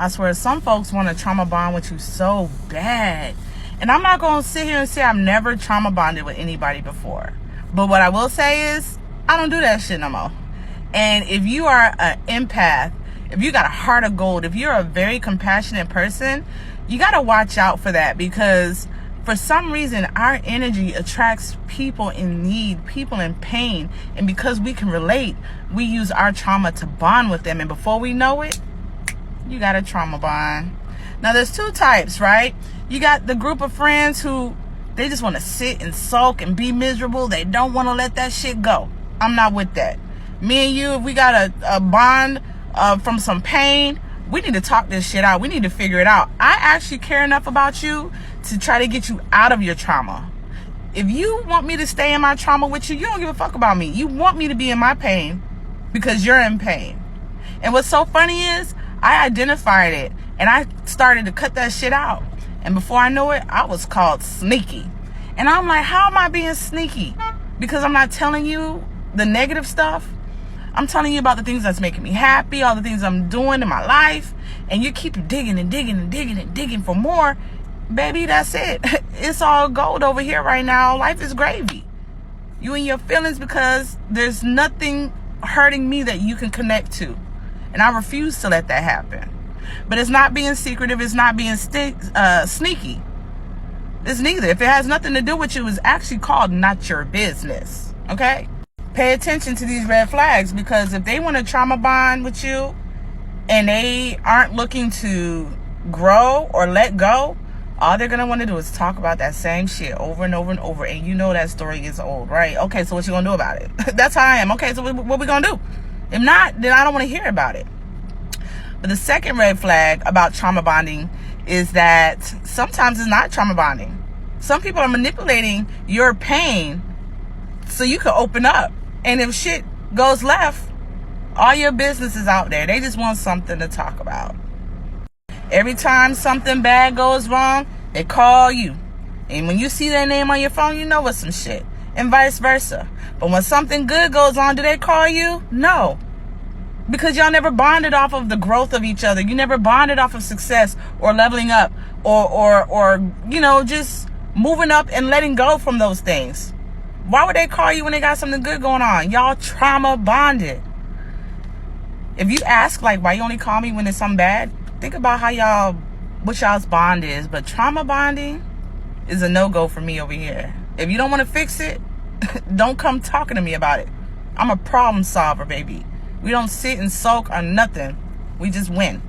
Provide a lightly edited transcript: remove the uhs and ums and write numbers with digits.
I swear, some folks want to trauma bond with you so bad. And I'm not going to sit here and say I've never trauma bonded with anybody before. But what I will say is, I don't do that shit no more. And if you are an empath, if you got a heart of gold, if you're a very compassionate person, you got to watch out for that, because for some reason, our energy attracts people in need, people in pain. And because we can relate, we use our trauma to bond with them. And before we know it, you got a trauma bond. Now, there's two types, right? You got the group of friends who, they just want to sit and sulk and be miserable. They don't want to let that shit go. I'm not with that. Me and you, if we got a bond from some pain, we need to talk this shit out. We need to figure it out. I actually care enough about you to try to get you out of your trauma. If you want me to stay in my trauma with you, you don't give a fuck about me. You want me to be in my pain because you're in pain. And what's so funny is, I identified it and I started to cut that shit out. And before I know it, I was called sneaky. And I'm like, how am I being sneaky? Because I'm not telling you the negative stuff. I'm telling you about the things that's making me happy, all the things I'm doing in my life. And you keep digging and digging and digging and digging for more. Baby, that's it. It's all gold over here right now. Life is gravy. You and your feelings, because there's nothing hurting me that you can connect to. And I refuse to let that happen. But it's not being secretive. It's not being sneaky. It's neither. If it has nothing to do with you, it's actually called not your business. Okay? Pay attention to these red flags, because if they want to trauma bond with you and they aren't looking to grow or let go, all they're going to want to do is talk about that same shit over and over and over. And you know that story is old, right? Okay, so what you going to do about it? That's how I am. Okay, so what we going to do? If not, then I don't want to hear about it. But the second red flag about trauma bonding is that sometimes it's not trauma bonding. Some people are manipulating your pain so you can open up. And if shit goes left, all your business is out there. They just want something to talk about. Every time something bad goes wrong, they call you. And when you see their name on your phone, you know it's some shit. And vice versa. But when something good goes on, do they call you? No. Because y'all never bonded off of the growth of each other. You never bonded off of success or leveling up or you know, just moving up and letting go from those things. Why would they call you when they got something good going on? Y'all trauma bonded. If you ask, like, why you only call me when there's something bad? Think about how what y'all's bond is. But trauma bonding is a no-go for me over here. If you don't want to fix it, don't come talking to me about it. I'm a problem solver, baby. We don't sit and sulk or nothing. We just win.